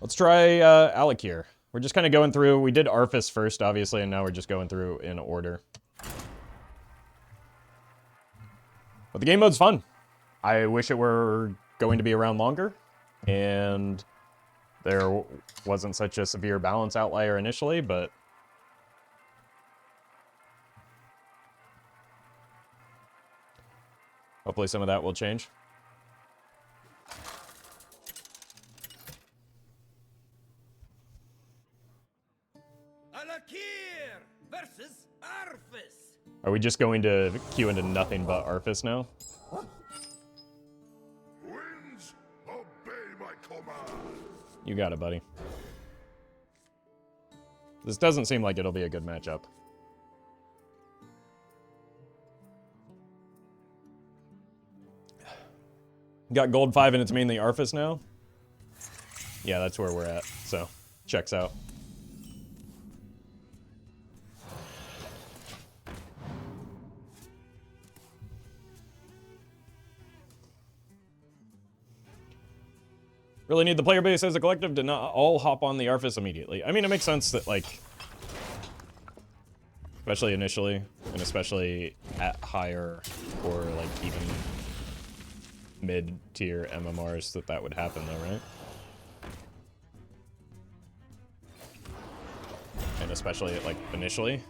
Let's try Alec here. We're just kind of going through. We did Arfis first, obviously, and now we're just going through in order. But the game mode's fun. I wish it were going to be around longer, and there wasn't such a severe balance outlier initially, but hopefully some of that will change. Alakir versus Arfis. Are we just going to queue into nothing but Arfis now? Winds, obey my command. You got it, buddy. This doesn't seem like it'll be a good matchup. Got gold 5 and it's mainly Arfis now? Yeah, that's where we're at, so checks out. Really need the player base as a collective to not all hop on the Arfis immediately. I mean, it makes sense that, like, especially initially, and especially at higher or, like, even mid-tier MMRs that would happen, though, right? And especially, like, initially.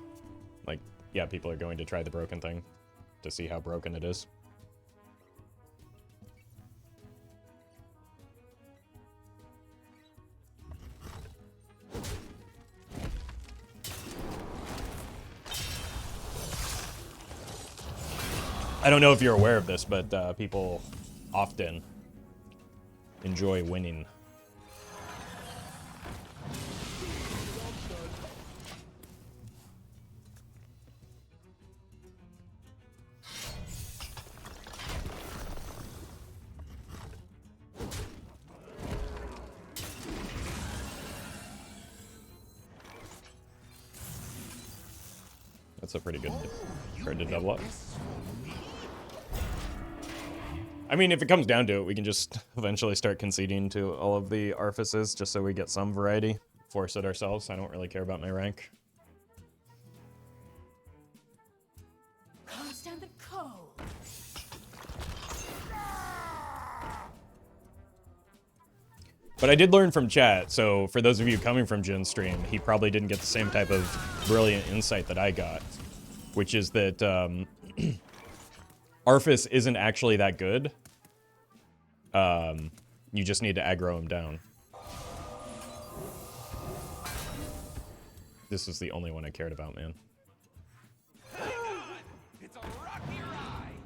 Like, yeah, people are going to try the broken thing to see how broken it is. I don't know if you're aware of this, but people often enjoy winning. That's a pretty good card to double up. I mean, if it comes down to it, we can just eventually start conceding to all of the Arfices just so we get some variety. Force it ourselves. I don't really care about my rank. Can't stand the cold. But I did learn from chat, so for those of you coming from Jin's stream, he probably didn't get the same type of brilliant insight that I got, which is that Arfis isn't actually that good. You just need to aggro him down. This is the only one I cared about, man. It's a rocky ride.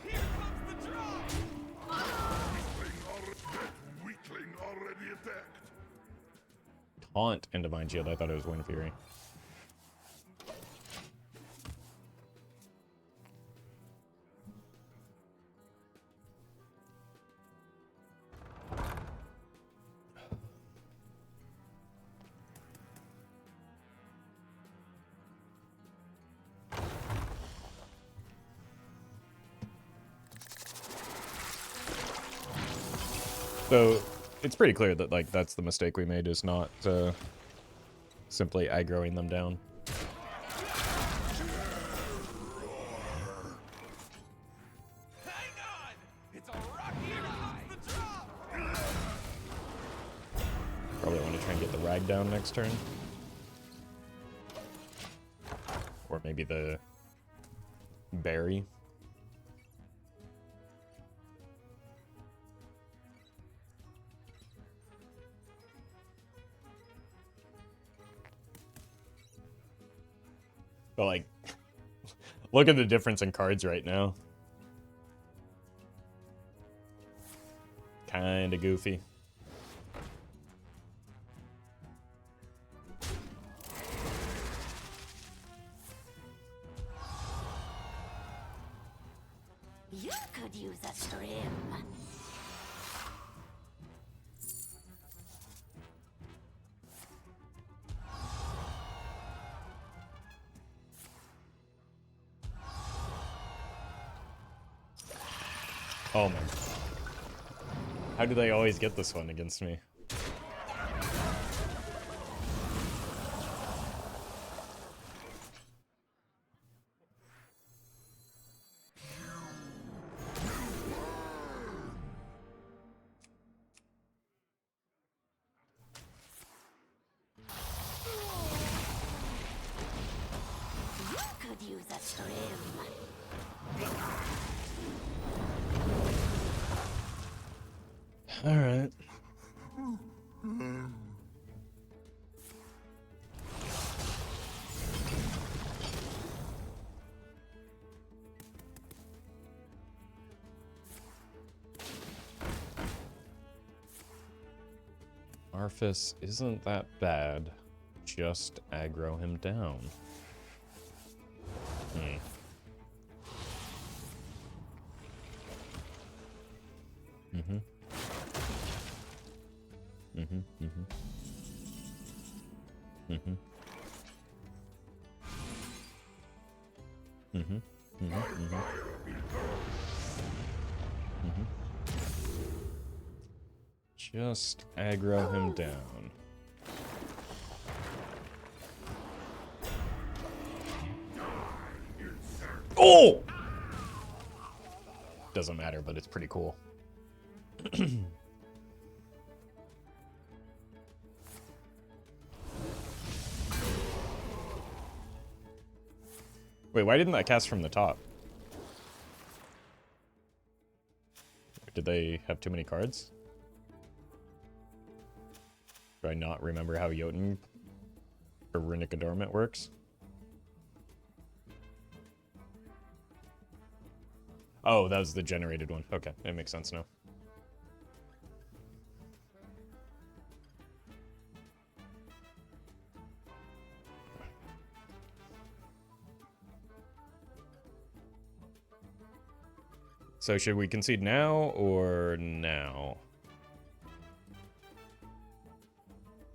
Here comes the drop. Weakling already attacked. Taunt and Divine Shield. I thought it was Wind Fury. So it's pretty clear that, like, that's the mistake we made, is not simply aggroing them down. Hang on. It's a rocky ride. The drop. Probably want to try and get the rag down next turn. Or maybe the berry. But, like, look at the difference in cards right now. Kinda goofy. You could use a trim. Oh man. How do they always get this one against me? You could use a trim. All right. Arthas isn't that bad. Just aggro him down. Mm-hmm. Mm-hmm. Mm-hmm. Mm-hmm. Mm-hmm. Mm-hmm. Mm-hmm. Mm-hmm. Just aggro him down. Oh! Doesn't matter, but it's pretty cool. Wait, why didn't that cast from the top? Did they have too many cards? Do I not remember how Jotun or Runic Adornment works? Oh, that was the generated one. Okay, it makes sense now. So should we concede now or now?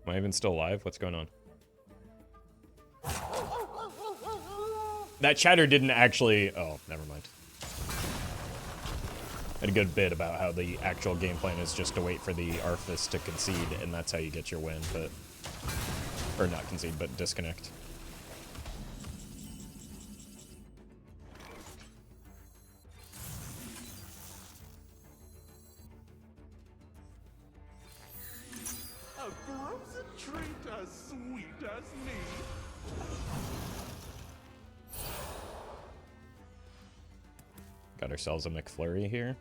Am I even still alive? What's going on? That chatter didn't actually... Oh, never mind. I had a good bit about how the actual game plan is just to wait for the Arthas to concede, and that's how you get your win, but... Or not concede, but disconnect. A frozen treat as sweet as me. Got ourselves a McFlurry here.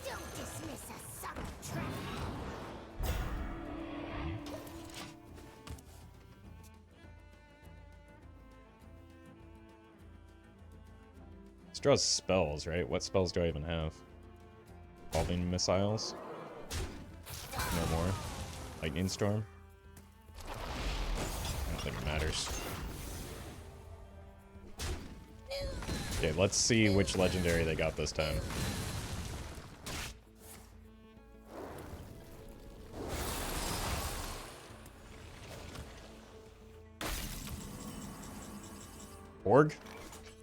Don't dismiss a subtle trap. This draws spells, right? What spells do I even have? Evolving missiles? No more. Lightning Storm? I don't think it matters. Okay, let's see which legendary they got this time. Org?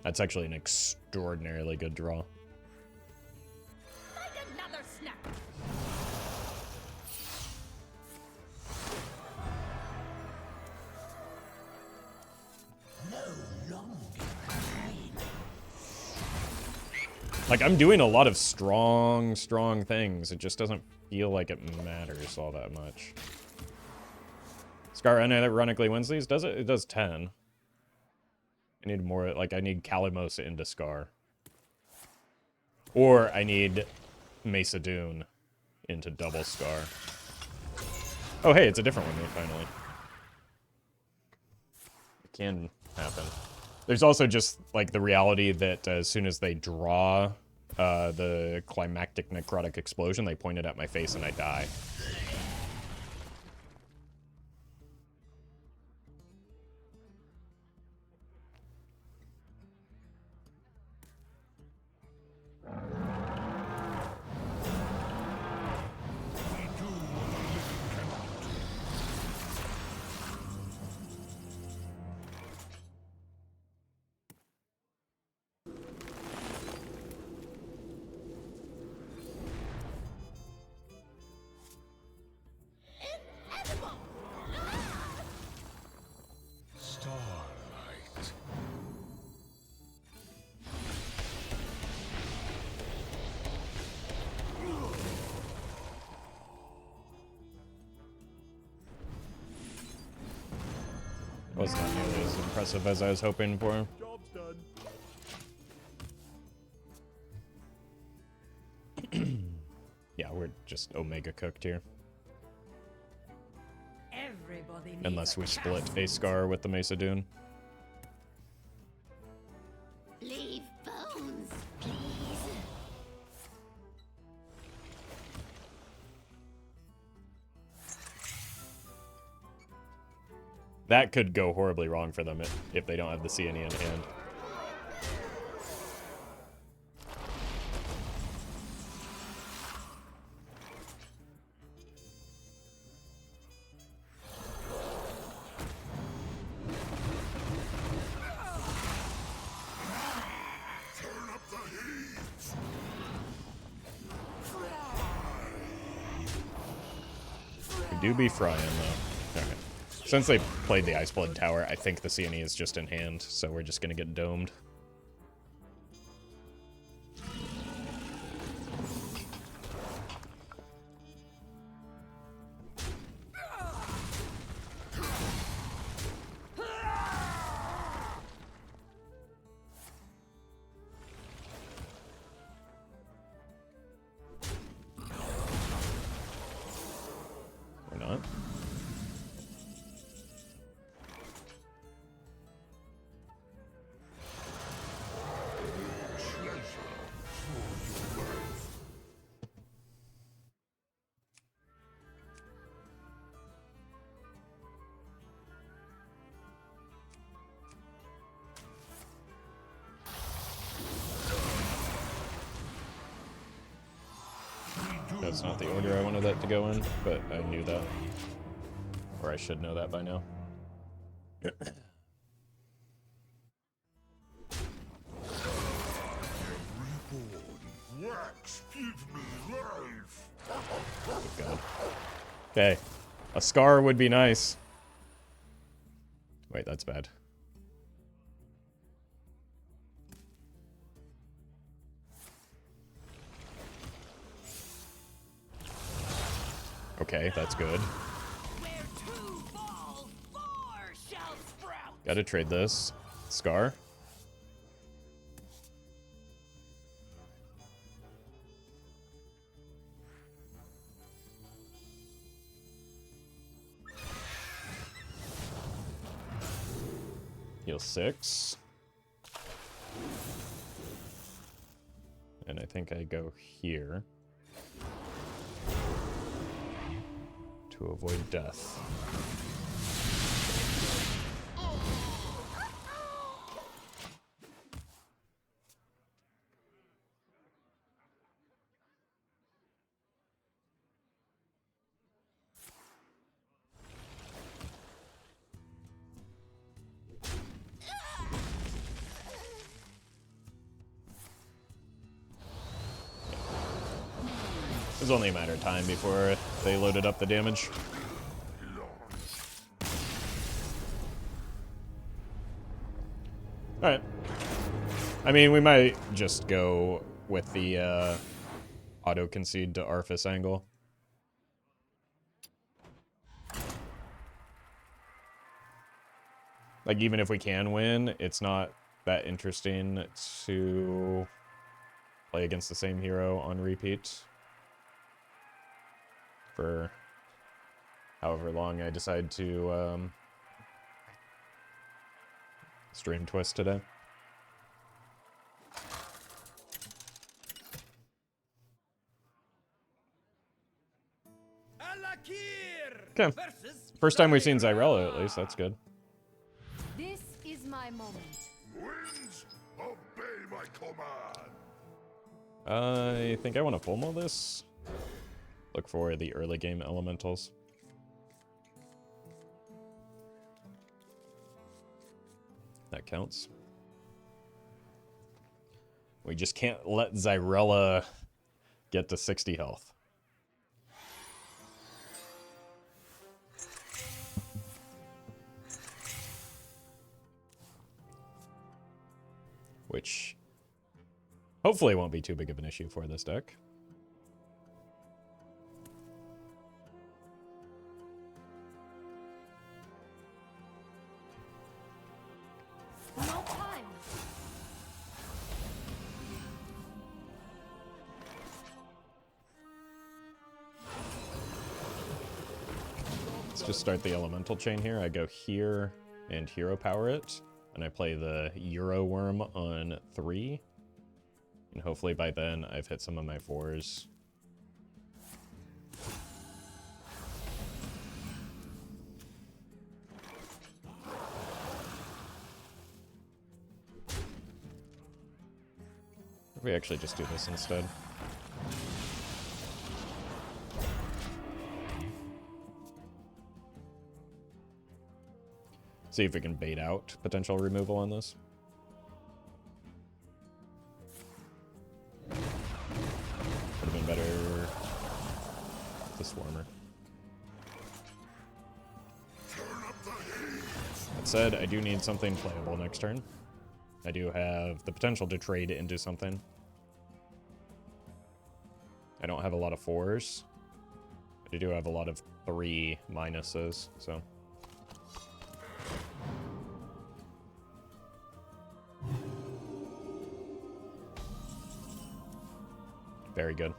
That's actually an extraordinarily good draw. Find another snack. Like, I'm doing a lot of strong things. It just doesn't feel like it matters all that much. Scar unironically wins these, does it? It does 10. I need more, like, I need Kalimos into Scar. Or I need Mesa Dune into double Scar. Oh, hey, it's a different one, finally. It can happen. There's also just, like, the reality that as soon as they draw the climactic necrotic explosion, they point it at my face and I die. Was not nearly as impressive as I was hoping for. Job's done. Yeah, we're just Omega cooked here. Everybody needs Unless a we split chance. a Scar with the Mesa Dune. Leave bones, please. That could go horribly wrong for them if they don't have the CNE in hand. We do be frying, though. Okay. Since they played the Ice Blood Tower, I think the CNE is just in hand, so we're just gonna get domed. Or not. That's not the order I wanted that to go in, but I knew that. Or I should know that by now. Wax, give me life. God. Okay. A Scar would be nice. Wait, that's bad. Okay, that's good. Where two fall, four shall sprout. Gotta trade this. Scar. Heal 6. And I think I go here to avoid death. It was only a matter of time before they loaded up the damage. Alright. I mean, we might just go with the auto-concede to Arthas angle. Like, even if we can win, it's not that interesting to play against the same hero on repeat for however long I decide to stream Twist today. Okay. First time we've seen Zyrella, at least. That's good. This is my moment. Winds, obey my command. I think I want to full mull this. Look for the early game elementals. That counts. We just can't let Zyrella get to 60 health. Which hopefully won't be too big of an issue for this deck. No time. Let's just start the elemental chain here. I go here and hero power it. And I play the Euro Worm on 3. And hopefully by then I've hit some of my 4s. If we actually just do this instead. See if we can bait out potential removal on this. Would have been better the Swarmer. That said, I do need something playable next turn. I do have the potential to trade into something. I don't have a lot of 4s. But I do have a lot of 3 minuses, so... Very good.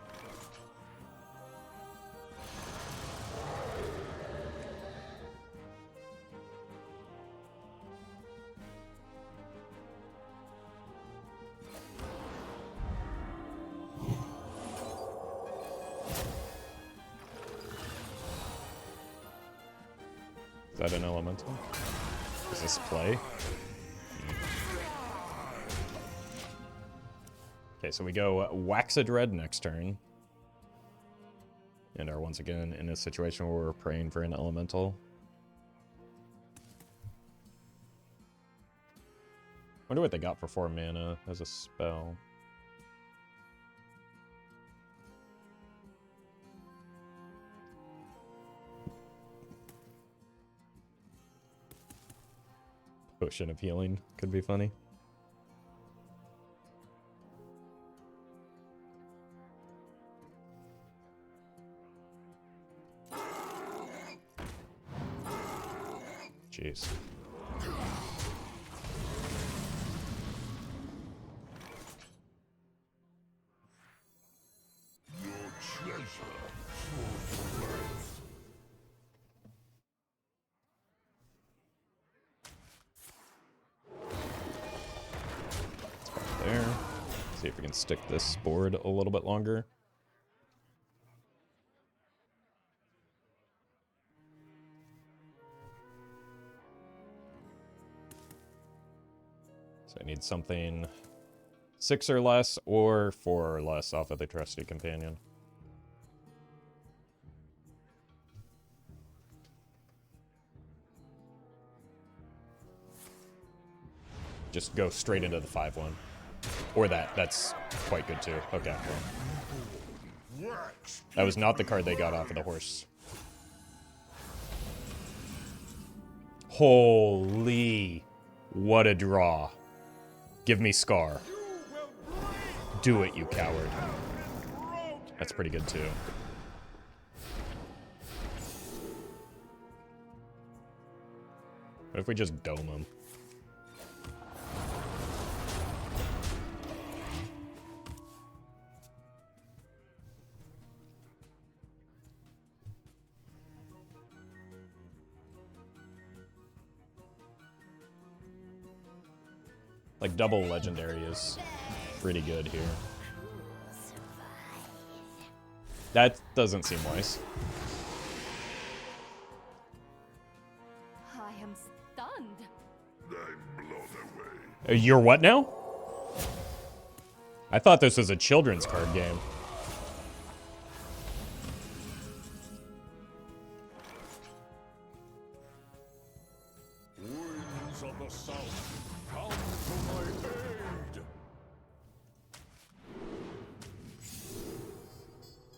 Is that an elemental? Is this play? Okay, so we go Waxadred next turn. And are once again in a situation where we're praying for an elemental. Wonder what they got for 4 mana as a spell. Potion of healing could be funny. Jeez. There. See if we can stick this board a little bit longer. So I need something 6 or less or 4 or less off of the Trusty Companion. Just go straight into the 5-1. Or that. That's quite good too. Okay. That was not the card they got off of the horse. Holy. What a draw. Give me Scar. Do it, you coward. That's pretty good too. What if we just dome him? Like, double legendary is pretty good here. That doesn't seem wise. I am stunned. I'm blown away. You're what now? I thought this was a children's card game. Winds of the south, come to my aid.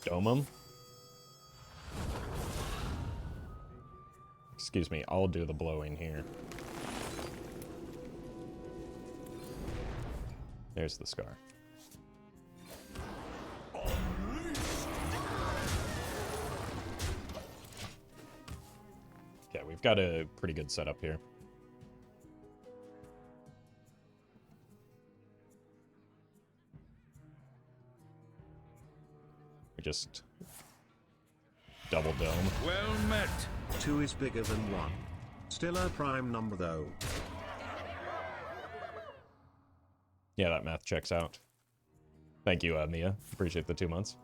Dome him? Excuse me, I'll do the blowing here. There's the Scar. Yeah, we've got a pretty good setup here. just double dome. Well met. 2 is bigger than 1. Still a prime number though. Yeah, that math checks out. Thank you, Mia. Appreciate the 2 months.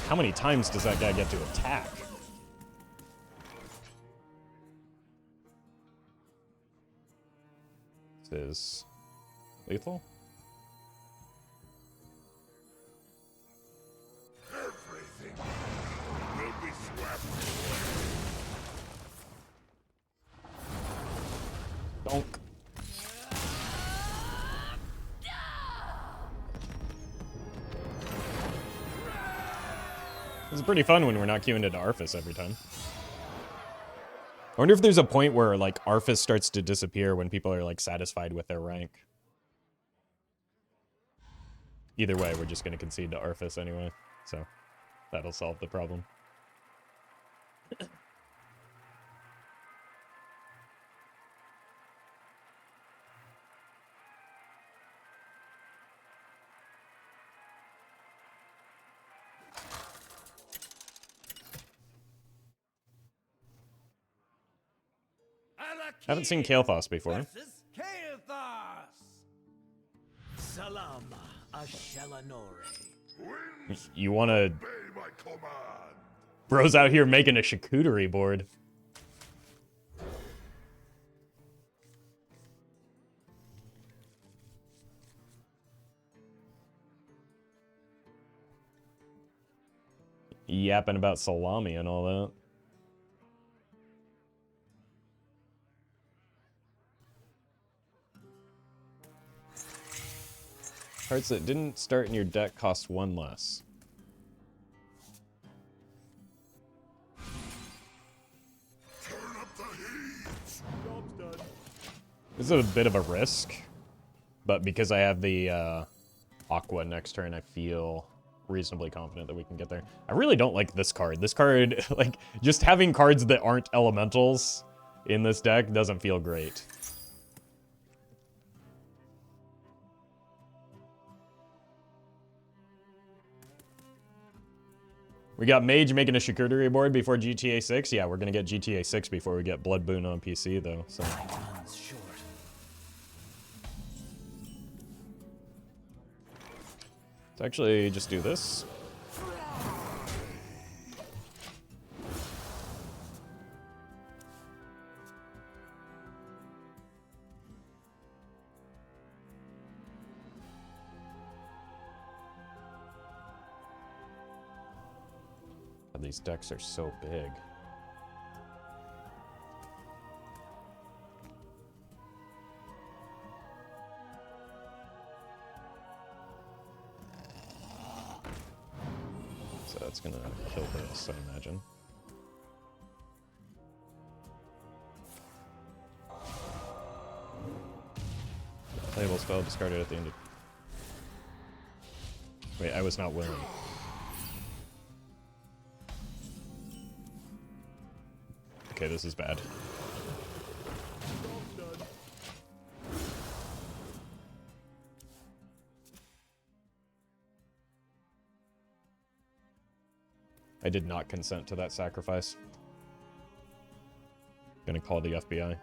How many times does that guy get to attack? This is lethal? Everything will be swept. Donk. It's pretty fun when we're not queuing into Arthas every time. I wonder if there's a point where, like, Arthas starts to disappear when people are, like, satisfied with their rank. Either way, we're just going to concede to Arthas anyway, so that'll solve the problem. Haven't seen Kael'thas before. Salama Ashelanore. You want to... Bro's out here making a charcuterie board. Yapping about salami and all that. Cards that didn't start in your deck cost 1 less. Turn up the heat. Job's done. This is a bit of a risk, but because I have the Aqua next turn, I feel reasonably confident that we can get there. I really don't like this card. This card, like, just having cards that aren't elementals in this deck doesn't feel great. We got Mage making a charcuterie board before GTA 6. Yeah, we're gonna get GTA 6 before we get Blood Boon on PC, though. So let's actually just do this. These decks are so big. So that's gonna kill this, I imagine. Playable spell discarded at the end of... Wait, I was not willing. Okay, this is bad. I did not consent to that sacrifice. Gonna call the FBI.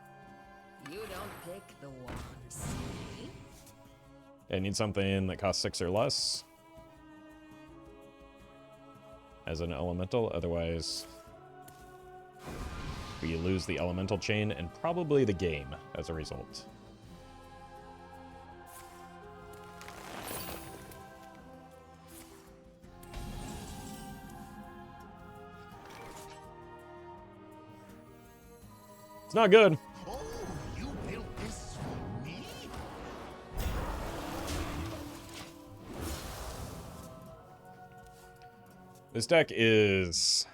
You don't pick the ones. I need something that costs 6 or less. As an elemental, otherwise... we lose the elemental chain and probably the game as a result. It's not good. Oh, you built this for me? This deck is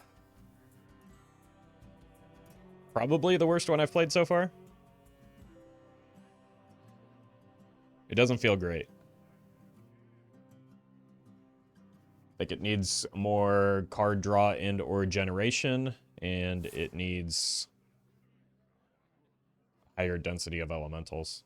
probably the worst one I've played so far. It doesn't feel great. Like, it needs more card draw and or generation, and it needs higher density of elementals.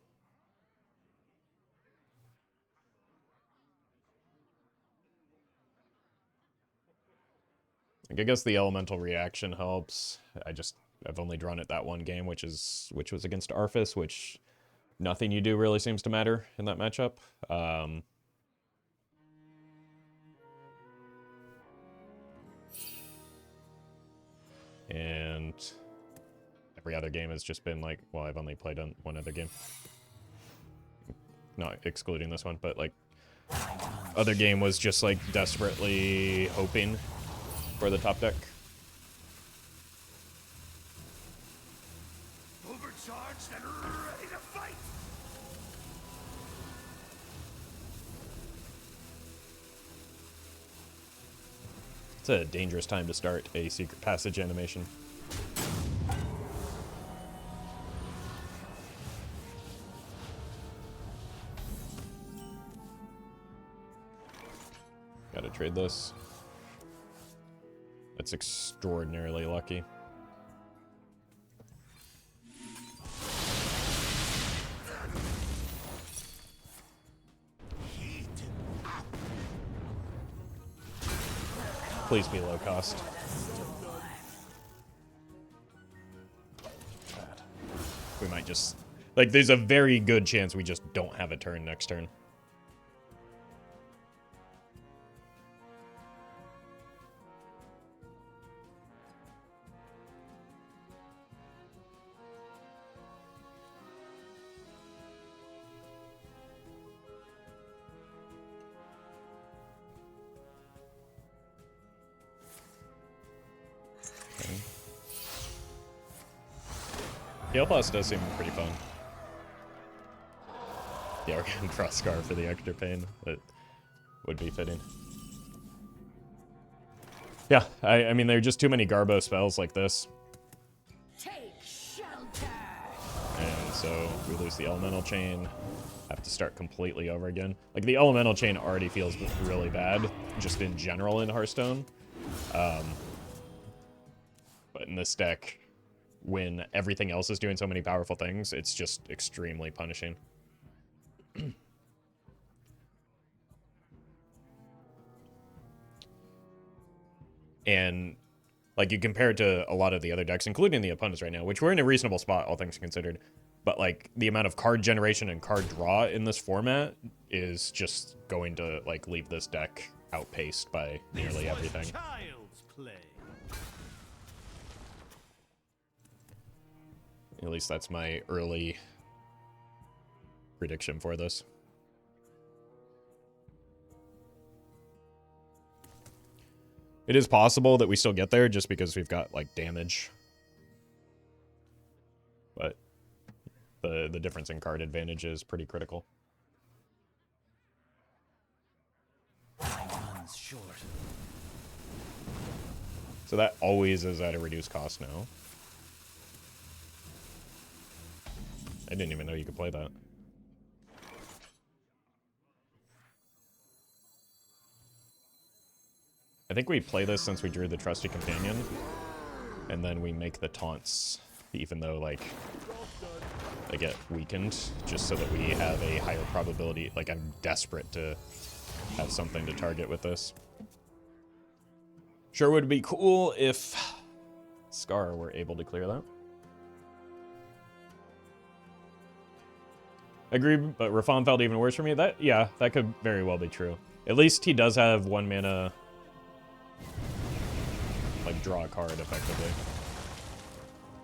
Like, I guess the elemental reaction helps. I've only drawn it that one game, which was against Arthas, which nothing you do really seems to matter in that matchup. And every other game has just been like, well, I've only played on one other game. Not excluding this one, but like, other game was just like desperately hoping for the top deck. Overcharged and ready to fight. It's a dangerous time to start a secret passage animation. Gotta trade this. That's extraordinarily lucky. Please be low cost. God. We might just... Like, there's a very good chance we just don't have a turn next turn. Gale Blast does seem pretty fun. Yeah, we're gonna draw Scar for the extra pain. That would be fitting. Yeah, I mean, there are just too many Garbo spells like this. Take shelter. And so we lose the Elemental Chain. Have to start completely over again. Like, the Elemental Chain already feels really bad, just in general in Hearthstone. But in this deck, when everything else is doing so many powerful things, it's just extremely punishing. And, like, you compare it to a lot of the other decks, including the opponents right now, which we're in a reasonable spot, all things considered. But, like, the amount of card generation and card draw in this format is just going to, like, leave this deck outpaced by nearly everything. Child's play. At least that's my early prediction for this. It is possible that we still get there just because we've got, like, damage. But the difference in card advantage is pretty critical. Time's short. So that always is at a reduced cost now. I didn't even know you could play that. I think we play this since we drew the Trusty Companion, and then we make the taunts, even though, like, they get weakened, just so that we have a higher probability. Like, I'm desperate to have something to target with this. Sure would be cool if Scar were able to clear that. Agree, but Raffam felt even worse for me. Yeah, that could very well be true. At least he does have 1 mana, like, draw a card effectively.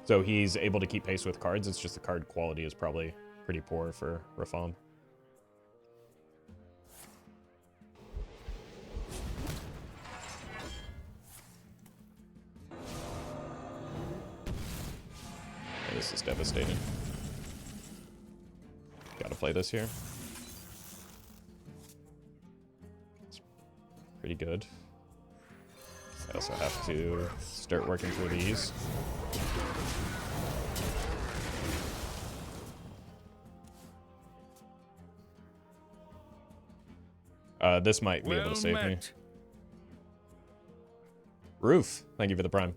So he's able to keep pace with cards. It's just the card quality is probably pretty poor for Raffam. Yeah, this is devastating. Gotta play this here. It's pretty good. I also have to start working through these. This might be able to save me. Roof, thank you for the prime.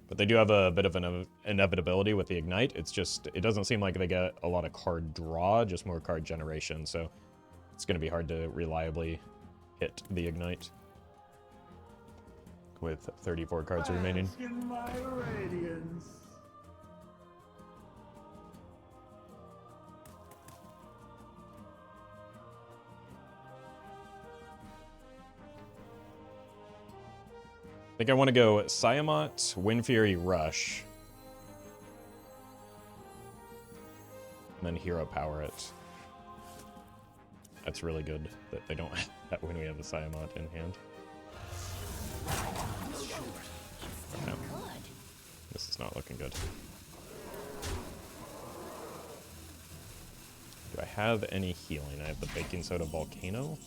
But they do have a bit of an inevitability with the Ignite. It's just, it doesn't seem like they get a lot of card draw, just more card generation. So It's going to be hard to reliably hit the Ignite with 34 cards remaining. Bask in my radiance. I think I want to go Siamot, Wind Fury, Rush. And then Hero Power it. That's really good that they don't have that when we have the Siamot in hand. No. This is not looking good. Do I have any healing? I have the Baking Soda Volcano.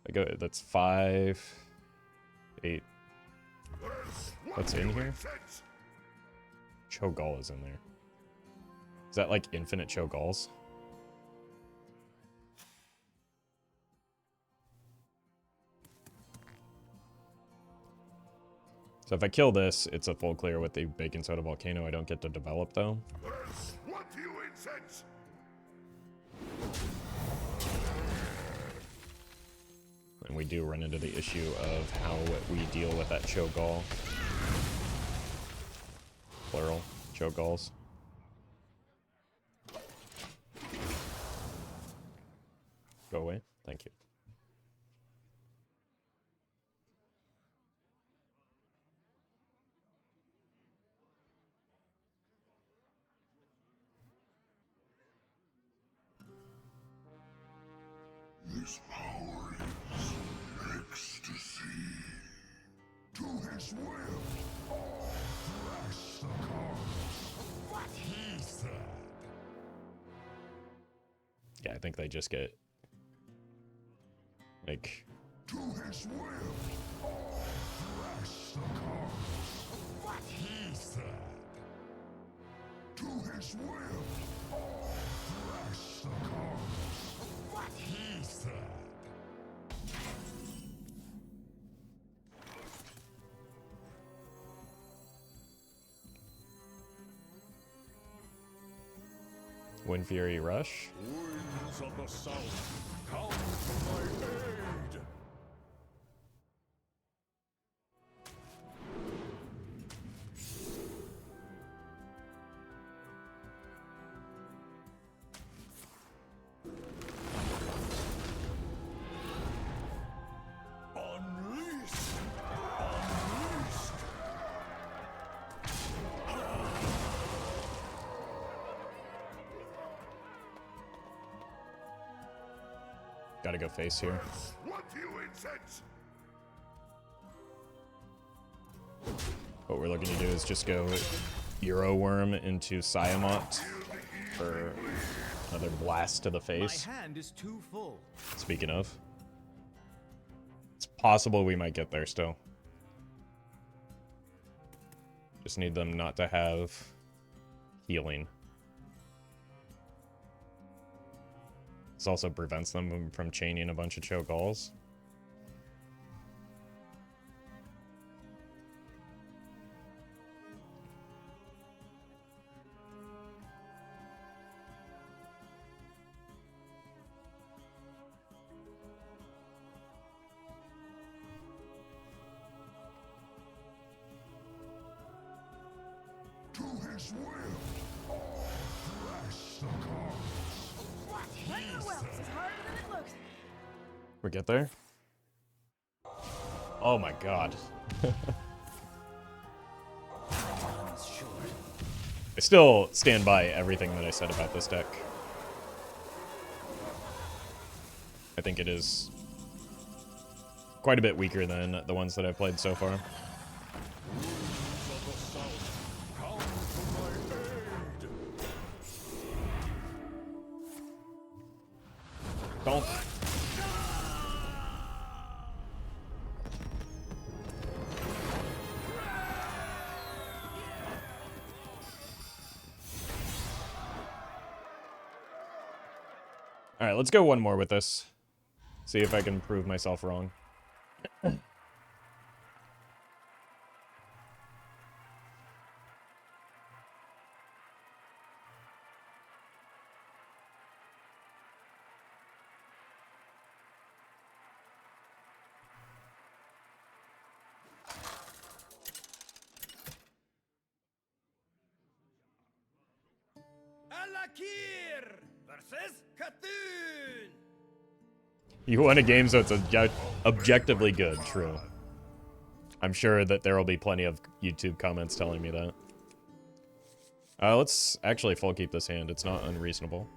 I go, that's 5, 8. What's in here? Cho'Gall is in there. Is that like infinite Cho'Galls? So if I kill this, it's a full clear with the Baking Soda Volcano. I don't get to develop though. What do you incense? And we do run into the issue of how we deal with that Cho'Gall. Plural Cho'Galls. Go away. Thank you. This power is ecstasy. To his will, all thrash the cards. What he said. Yeah, I think they just get like To his will, all thrash the cards. What he said. To his will, all thrash the cards. What he said. Wind Fury Rush. Winds of the south, come to my aid. Unleashed! Unleashed! Gotta go face here. What do you incense? What we're looking to do is just go Euro Worm into Siamot for another blast to the face. My hand is too full. Speaking of, it's possible we might get there still. Just need them not to have healing. This also prevents them from chaining a bunch of Cho'Galls. To his will, all thrash the cards. What he said. We get there? Oh my god. I still stand by everything that I said about this deck. I think it is quite a bit weaker than the ones that I've played so far. Don't. All right, let's go one more with this. See if I can prove myself wrong. Rakir versus Katoon. You won a game, so it's objectively good. True. I'm sure that there will be plenty of YouTube comments telling me that. Let's actually full keep this hand. It's not unreasonable.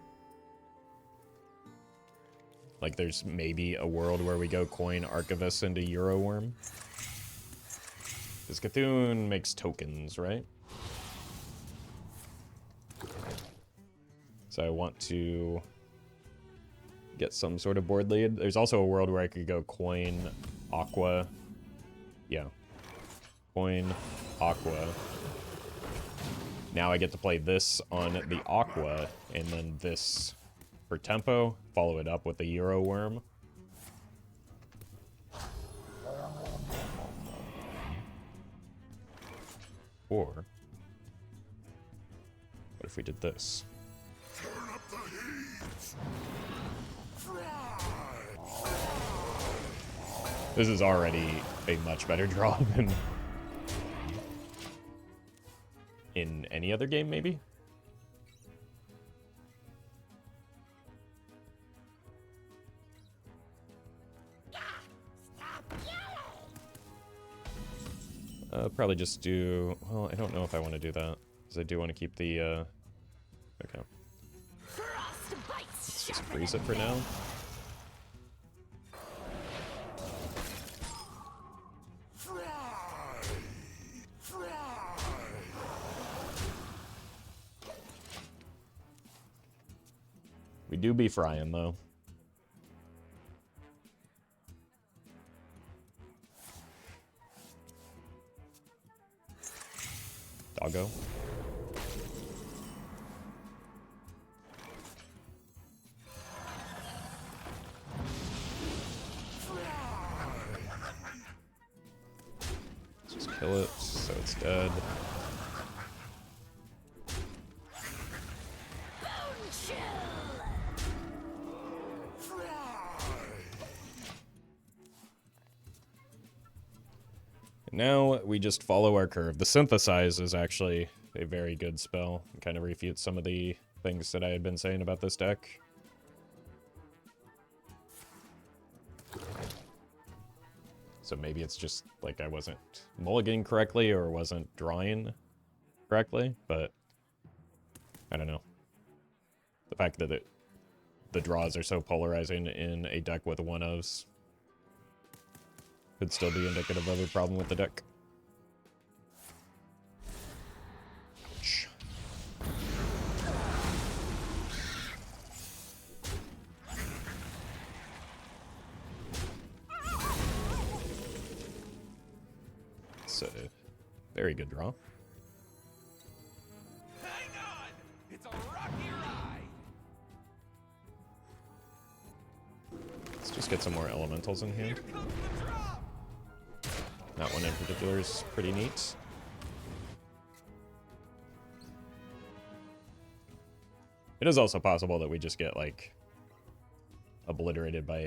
Like, there's maybe a world where we go coin Archivist into Euroworm. Because Cthulhu makes tokens, right? So I want to get some sort of board lead. There's also a world where I could go coin Aqua. Yeah. Coin Aqua. Now I get to play this on the Aqua, and then this for tempo. Follow it up with the Euroworm. Or, what if we did this? Turn up the heat. This is already a much better draw than in any other game, maybe? Probably just do... Well, I don't know if I want to do that, because I do want to keep the... Okay. Let's just freeze it for now. We do be frying, though. Doggo. Let's just kill it so it's dead. Now we just follow our curve. The Synthesize is actually a very good spell. It kind of refutes some of the things that I had been saying about this deck. So maybe it's just like I wasn't mulliganing correctly or wasn't drawing correctly, but I don't know. The fact that the draws are so polarizing in a deck with one-ofs could still be indicative of a problem with the deck. Ouch. It's a very good draw. Hang on! It's a rocky ride! Let's just get some more elementals in hand. Here comes the drop! That one in particular is pretty neat. It is also possible that we just get, like, obliterated by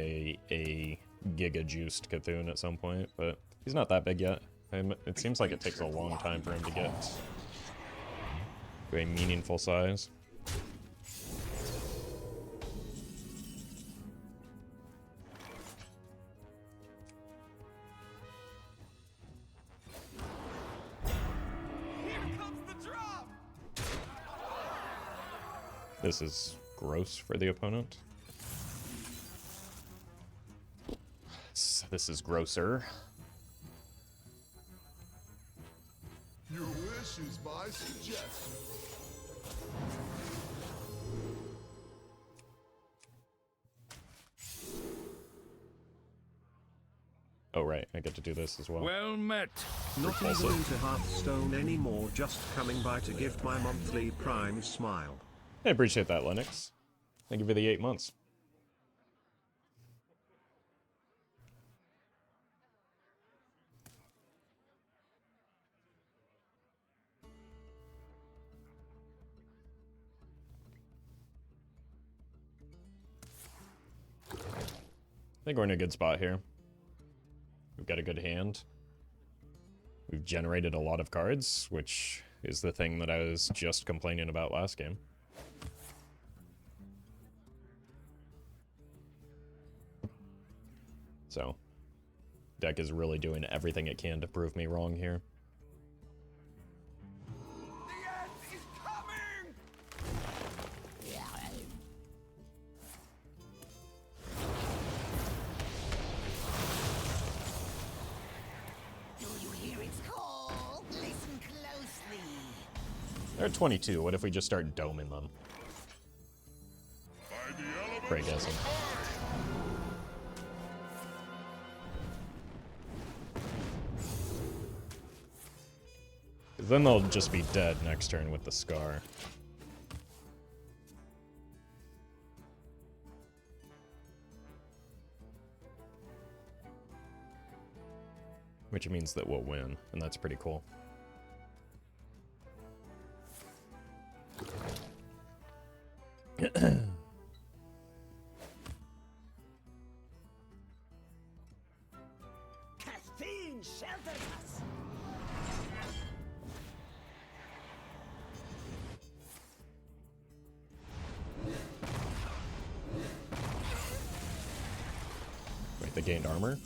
a giga-juiced Cthulhu at some point, but he's not that big yet. It seems like it takes a long time for him to get to a meaningful size. This is gross for the opponent. This is grosser. Your wish is my suggestion. Oh right, I get to do this as well. Well met. Not Repulsive. even into Hearthstone anymore, just coming by to gift my monthly Prime smile. I appreciate that, Lennox. Thank you for the 8 months. I think we're in a good spot here. We've got a good hand. We've generated a lot of cards, which is the thing that I was just complaining about last game. So, deck is really doing everything it can to prove me wrong here. The end is coming! Do you hear its call? Listen closely. They're at 22. What if we just start doming them? By the elements Great guessing. Then they'll just be dead next turn with the Scar. Which means that we'll win, and that's pretty cool. Caffeine shelters us. Wait, they gained armor?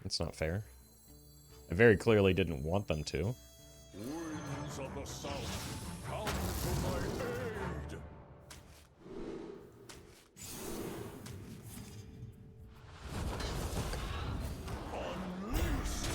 That's not fair. I very clearly didn't want them to. winds of the south, come to my aid. Unleashed.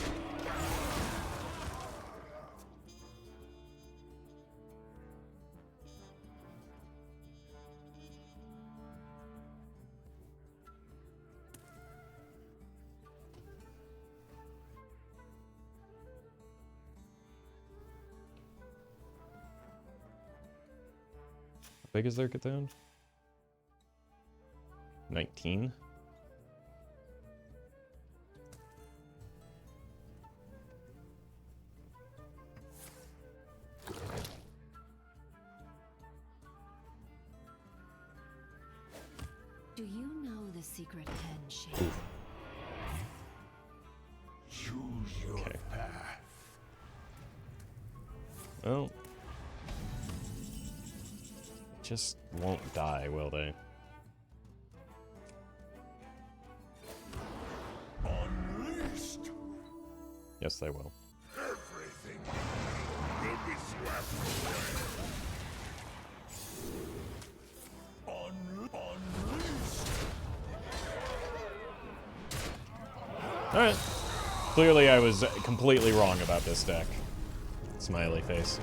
How big is their Cthulhu? 19? Do you know the secret handshake? Choose your Okay. path. Well, just won't die, will they? Unleashed. Yes, they will. Everything will be swept away. Unleashed. Alright. Clearly I was completely wrong about this deck. Smiley face.